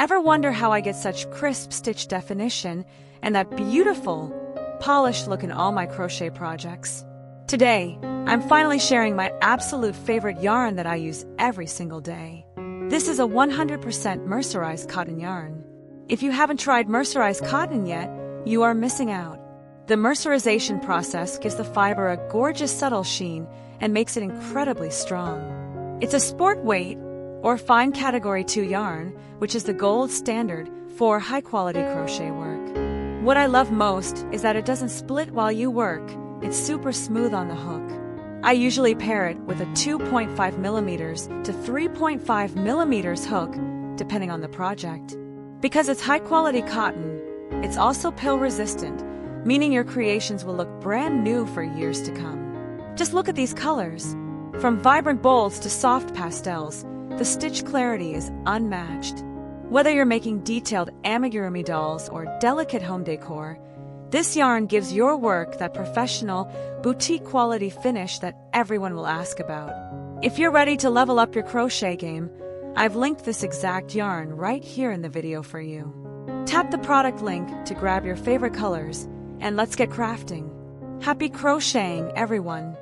Ever wonder how I get such crisp stitch definition and that beautiful, polished look in all my crochet projects? Today, I'm finally sharing my absolute favorite yarn that I use every single day. This is a 100% mercerized cotton yarn. If you haven't tried mercerized cotton yet, you are missing out. The mercerization process gives the fiber a gorgeous subtle sheen and makes it incredibly strong. It's a sport weight or fine category 2 yarn, which is the gold standard for high-quality crochet work. What I love most is that it doesn't split while you work. It's super smooth on the hook. I usually pair it with a 2.5 millimeters to 3.5 millimeters hook, depending on the project. Because it's high-quality cotton, it's also pill-resistant, meaning your creations will look brand new for years to come. Just look at these colors. From vibrant bolds to soft pastels, the stitch clarity is unmatched. Whether you're making detailed amigurumi dolls or delicate home decor, this yarn gives your work that professional, boutique-quality finish that everyone will ask about. If you're ready to level up your crochet game, I've linked this exact yarn right here in the video for you. Tap the product link to grab your favorite colors, and let's get crafting. Happy crocheting, everyone!